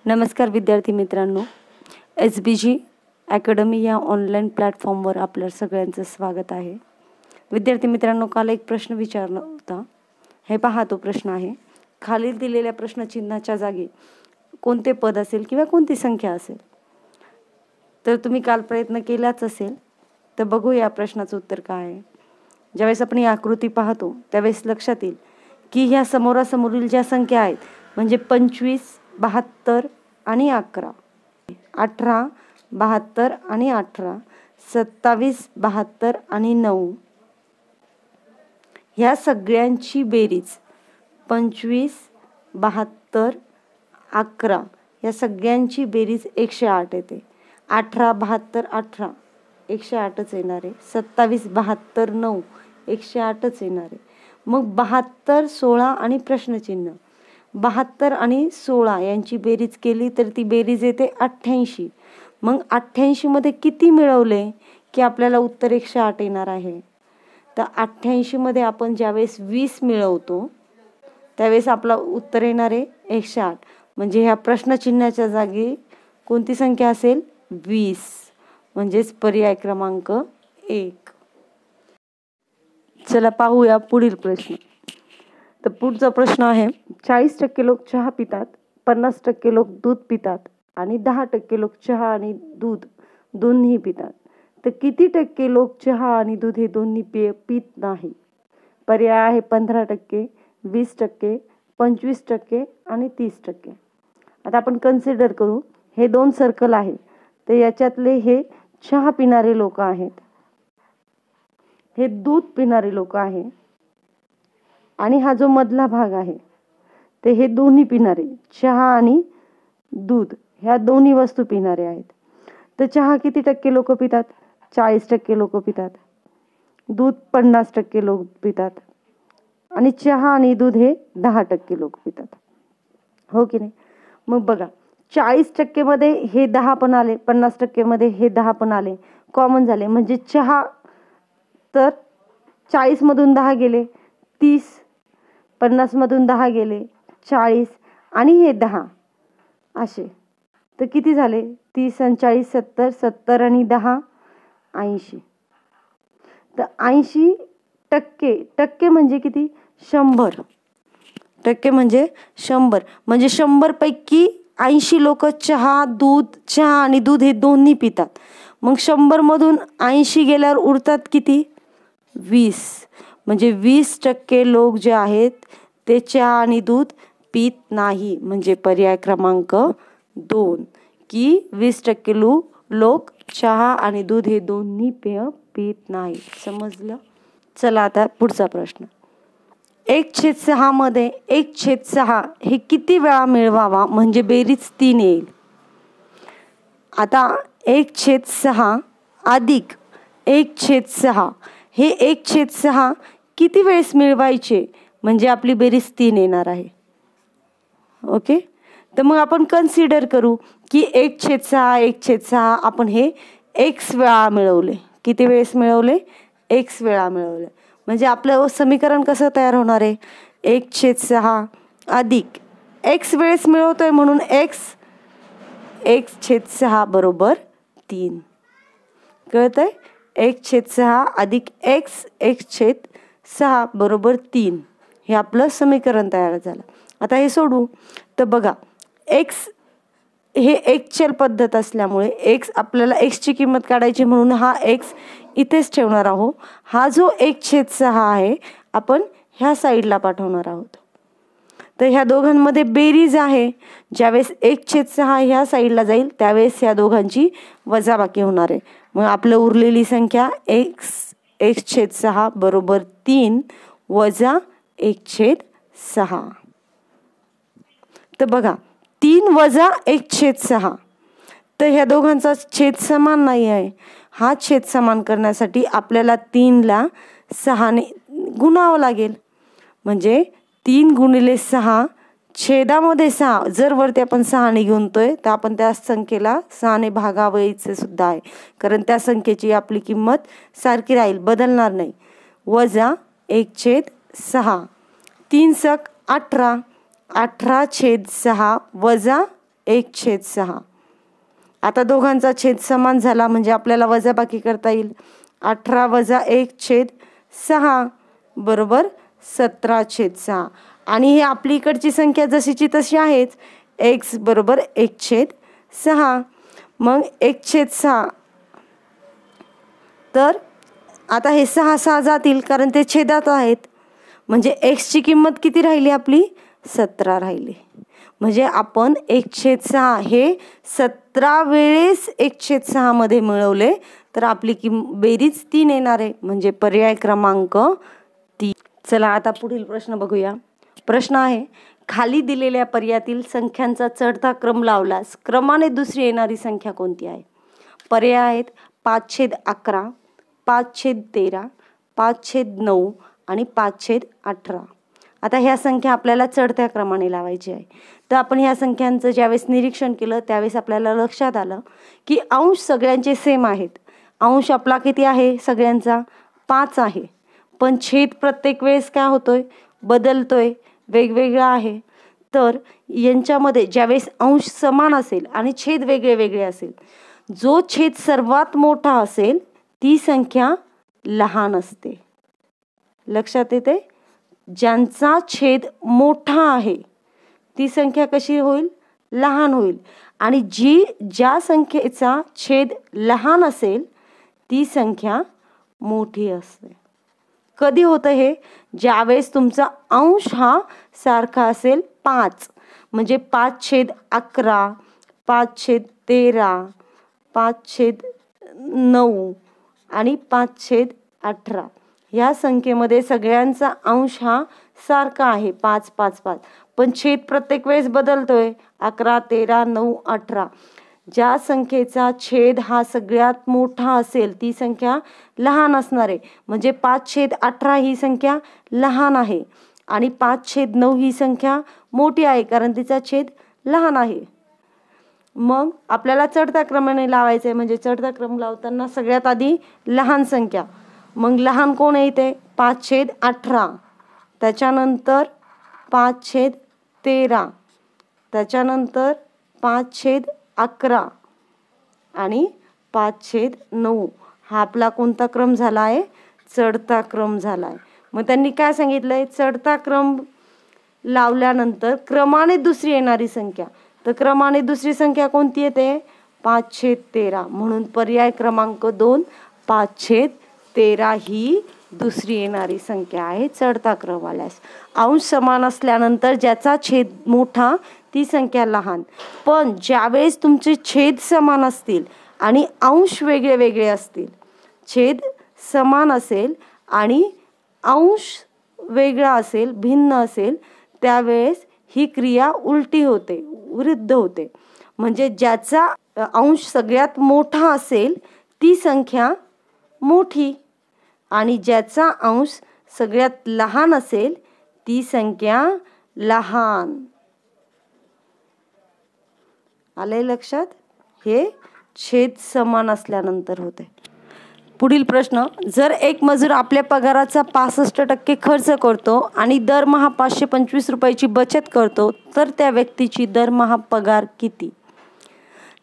नमस्कार विद्यार्थी मित्रांनो, SBG अकॅडमी या ऑनलाईन प्लॅटफॉर्मवर आपल्या सगळ्यांचं स्वागत आहे. विद्यार्थी मित्रांनो, काल एक प्रश्न विचारला होता. हे पहा, तो प्रश्न आहे, खालील दिलेल्या प्रश्नचिन्हाच्या जागी कोणते पद असेल किंवा कोणती संख्या असेल. तर तुम्ही काल प्रयत्न केलाच असेल. तर बघू या प्रश्नाचं उत्तर काय आहे. ज्यावेळेस आपण ही आकृती पाहतो त्यावेळेस लक्षात येईल की ह्या समोरासमोरील ज्या संख्या आहेत म्हणजे 25, 72 आणि 11, 18, 72 आणि 18, 27, 72 आणि 9, ह्या सगळ्यांची बेरीज 25, 72, 11 या सगळ्यांची बेरीज 108 येते. 18, 72, 18 108च येणार आहे. 27, 72, 9 108च येणार आहे. मग 72, 16 आणि प्रश्नचिन्ह, 72 आणि 16 यांची बेरीज केली तर ती बेरीज येते 88. मग 88 मध्ये किती मिळवले की आपल्याला उत्तर 108 येणार आहे. तर 88 मध्ये आपण ज्यावेळेस 20 मिळवतो त्यावेळेस आपला उत्तर येणार आहे 108. म्हणजे ह्या प्रश्नचिन्हाच्या जागी कोणती संख्या असेल? 20, म्हणजेच पर्याय क्रमांक 1. चला पाहूया पुढील प्रश्न. तर पुढचा प्रश्न आहे, 40% लोक चहा पितात, 50% लोक दूध पितात आणि 10% लोक चहा आणि दूध दोन्ही पितात. तर किती टक्के लोक चहा आणि दूध हे दोन्ही पेय पित नाही? पर्याय आहे 15%, 20%, 25% आणि 30%. आता आपण कन्सिडर करू, हे 2 सर्कल आहे. तर याच्यातले हे चहा पिणारे लोक आहेत, हे दूध पिणारे लोक आहे आणि हा जो मधला भाग आहे ते हे दोन्ही पिणारे, चहा आणि दूध ह्या दोन्ही वस्तू पिणारे आहेत. तर चहा किती टक्के लोक पितात? 40% लोक पितात. दूध 50% लोक पितात आणि चहा आणि दूध हे 10% लोक पितात. हो की नाही? मग बघा, 40% मध्ये हे 10 पण आले, 50% मध्ये हे 10 पण आले, कॉमन झाले. म्हणजे चहा तर 40 मधून 10 गेले 30, 50 मधून 10 गेले 40 आणि हे 10 असे. तर किती झाले? 30 आणि 40 70, 70 आणि 10 80. तर 80% म्हणजे किती? 100 टक्के म्हणजे 100. म्हणजे 100 पैकी 80 लोक चहा आणि दूध हे दोन्ही पितात. मग 100 मधून 80 गेल्यावर उरतात किती? 20. म्हणजे 20% लोक जे आहेत ते चहा आणि दूध पित नाही. म्हणजे पर्याय क्रमांक 2 की 20% लोक चहा आणि दूध हे दोन्ही पेय पित नाही. समजलं? चला आता पुढचा प्रश्न. 1/6 मध्ये 1/6 हे किती वेळा मिळवावा म्हणजे बेरीज 3 येईल? आता 1/6 अधिक 1/6 हे 1/6 किती वेळेस मिळवायचे म्हणजे आपली बेरीज 3 येणार आहे. ओके, तर मग आपण कन्सिडर करू की 1/6 आपण हे x वेळा मिळवले. किती वेळेस मिळवले? x वेळा मिळवले. म्हणजे आपलं समीकरण कसं तयार होणार आहे? 1/6 अधिक x वेळेस मिळवतोय म्हणून x/6 बरोबर 3. कळतंय? 1/6 अधिक x/6 बरोबर 3 हे आपलं समीकरण तयार झालं. आता हे सोडू. तर बघा, x हे एक चल पद्धत असल्यामुळे x आपल्याला x ची किंमत काढायची म्हणून हा x इथेच ठेवणार आहोत. हा जो 1/6 आहे आपण ह्या साईडला पाठवणार आहोत. तर ह्या दोघांमध्ये बेरीज आहे. ज्यावेळेस 1/6 ह्या साईडला जाईल त्यावेळेस ह्या दोघांची वजाबाकी होणार आहे. मग आपलं उरलेली संख्या x/6 बरोबर 3 वजा 1/6. तर बघा, 3 वजा 1/6. तर ह्या दोघांचा छेद समान नाही आहे. हा छेद समान करण्यासाठी आपल्याला 3 ला 6 ने गुणावं लागेल. म्हणजे 3 गुणिले 6 छेदामध्ये 6. जर वरती आपण 6 ने गुणतोय तर आपण त्या संख्येला 6 ने भागावायचं सुद्धा आहे, कारण त्या संख्येची आपली किंमत सारखी राहील, बदलणार नाही. वजा 1/6. 3 × 18, 18/6 वजा 1/6. आता दोघांचा छेद समान झाला म्हणजे आपल्याला वजाबाकी करता येईल. 18 वजा 1/6 बरोबर 17/6. आणि ही आपली इकडची संख्या जशीची तशी आहेच. x बरोबर 1/6. मग 1/6 तर आता हे 6 जातील कारण ते छेदात आहेत. म्हणजे x ची किंमत किती राहिली आपली? 17 राहिली. म्हणजे आपण 1/6 हे 17 वेळेस 1/6 मध्ये मिळवले तर आपली बेरीज 3 येणार आहे. म्हणजे पर्याय क्रमांक 3. चला आता पुढील प्रश्न बघूया. प्रश्न आहे, खाली दिलेल्या पर्यायातील संख्यांचा चढता क्रम लावल्यास क्रमाने दुसरी येणारी संख्या कोणती आहे? पर्याय आहेत 5/11, 5/13, 5/9 आणि 5/18. आता ह्या संख्या आपल्याला चढत्या क्रमाने लावायची आहे. तर आपण ह्या संख्यांचं ज्यावेळेस निरीक्षण केलं त्यावेळेस आपल्याला लक्षात आलं की अंश सगळ्यांचे सेम आहेत. अंश आपला किती आहे? सगळ्यांचा 5 आहे. पण छेद प्रत्येक वेळेस काय होतोय? बदलतोय, वेगवेगळा आहे. तर यांच्यामध्ये ज्यावेळेस अंश समान असेल आणि छेद वेगळे वेगळे असेल, जो छेद सर्वात मोठा असेल ती संख्या लहान असते. लक्षात येते? ज्यांचा छेद मोठा आहे ती संख्या कशी होईल? लहान होईल. आणि ज्या संख्येचा छेद लहान असेल ती संख्या मोठी असते. कधी होतं हे? ज्यावेळेस तुमचा अंश हा सारखा असेल 5. म्हणजे 5/11, 5/13, 5/9 आणि 5/18. ह्या संख्येमध्ये सगळ्यांचा अंश हा सारखा आहे 5, 5, 5. पण छेद प्रत्येक वेळेस बदलतोय 11, 13, 9, 18. ज्या संख्येचा छेद हा सगळ्यात मोठा असेल ती संख्या लहान असणार आहे. म्हणजे 5/18 ही संख्या लहान आहे आणि 5/9 ही संख्या मोठी आहे कारण तिचा छेद लहान आहे. मग आपल्याला चढत्या क्रमाने लावायचं आहे. म्हणजे चढता क्रम लावताना सगळ्यात आधी लहान संख्या. मग लहान कोण येते? 5/18, त्याच्यानंतर 5/13, त्याच्यानंतर 5/11 आणि 5/9. हा आपला कोणता क्रम झाला आहे? चढता क्रम झाला आहे. मग त्यांनी काय सांगितलंय? चढता क्रम लावल्यानंतर क्रमाने दुसरी येणारी संख्या. तर क्रमाने दुसरी संख्या कोणती येते? 5/13. म्हणून पर्याय क्रमांक 2 5/13 ही दुसरी येणारी संख्या आहे चढता क्रम आल्यास. अंश समान असल्यानंतर ज्याचा छेद मोठा ती संख्या लहान. पण ज्यावेळेस तुमचे छेद समान असतील आणि अंश वेगळे वेगळे असतील, छेद समान असेल आणि अंश वेगळा असेल, भिन्न असेल, त्यावेळेस ही क्रिया उलटी होते, विरुद्ध होते. म्हणजे ज्याचा अंश सगळ्यात मोठा असेल ती संख्या मोठी आणि ज्याचा अंश सगळ्यात लहान असेल ती संख्या लहान. आले लक्षात? हे छेद समान असल्यानंतर होते. पुढील प्रश्न, जर एक मजूर आपल्या पगाराचा 65% खर्च करतो आणि दरमहा 525 रुपयाची बचत करतो तर त्या व्यक्तीची दरमहा पगार किती?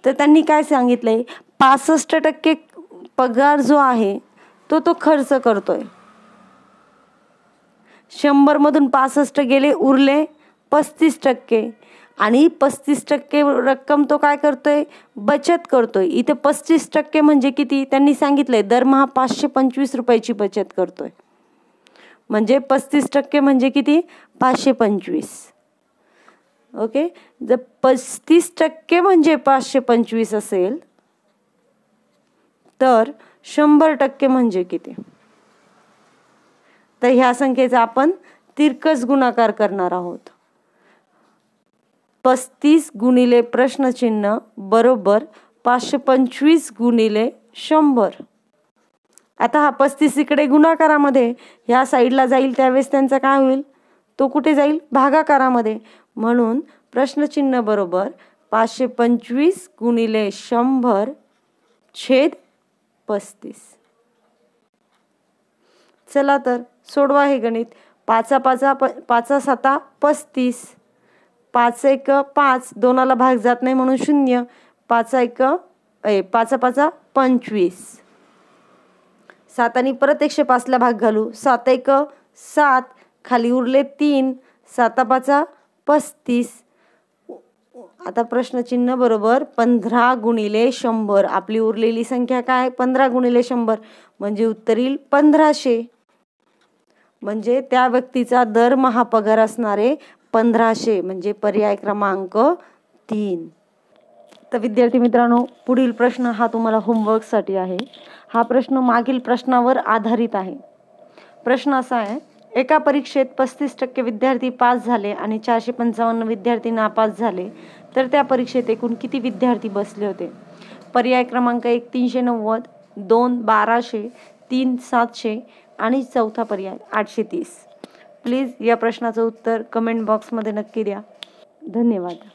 तर त्यांनी काय सांगितलंय? 65% पगार जो आहे तो खर्च करतोय. 100 मधून 65 गेले, उरले 35%. आणि 35% रक्कम तो काय करतोय? बचत करतोय. इथे 35% म्हणजे किती? त्यांनी सांगितलंय दरमहा 525 रुपयाची बचत करतोय. म्हणजे 35% म्हणजे किती? 525. ओके. जर 35% म्हणजे 525 असेल तर 100% म्हणजे किती? तर ह्या संख्येचा आपण तिरकस गुणाकार करणार आहोत. 35 गुणिले प्रश्नचिन्ह बरोबर 525 गुणिले 100. आता हा 35 इकडे गुणाकारामध्ये ह्या साईडला जाईल त्यावेळेस त्यांचा काय होईल? तो कुठे जाईल? भागाकारामध्ये. म्हणून प्रश्नचिन्ह बरोबर 525 गुणिले 100 छेद 35. चला तर सोडवा हे गणित. 5 5 5 7 35. 5 एक 5, 2ला भाग जात नाही म्हणून 0, 5 एक 5 5 25, 7 आणि परत 105ला भाग घालू, 7 एक 7, खाली उरले 3, 7 5 35. आता प्रश्नचिन्ह बरोबर 15 गुणिले 100, आपली उरलेली संख्या काय 15 गुणिले 100 म्हणजे उत्तर येईल 1500. म्हणजे त्या व्यक्तीचा दरमहा पगार असणारे 1500 म्हणजे पर्याय क्रमांक 3. तर विद्यार्थी मित्रांनो, पुढील प्रश्न हा तुम्हाला होमवर्कसाठी आहे. हा प्रश्न मागील प्रश्नावर आधारित आहे. प्रश्न असा आहे, एका परीक्षेत 35% विद्यार्थी पास झाले आणि 455 विद्यार्थी नापास झाले, तर त्या परीक्षेत एकूण किती विद्यार्थी बसले होते? पर्याय क्रमांक 1 390, 2 1200, 3 700 आणि चौथा पर्याय 830. प्लीज या प्रश्नाचं उत्तर कमेंट बॉक्समध्ये नक्की द्या. धन्यवाद.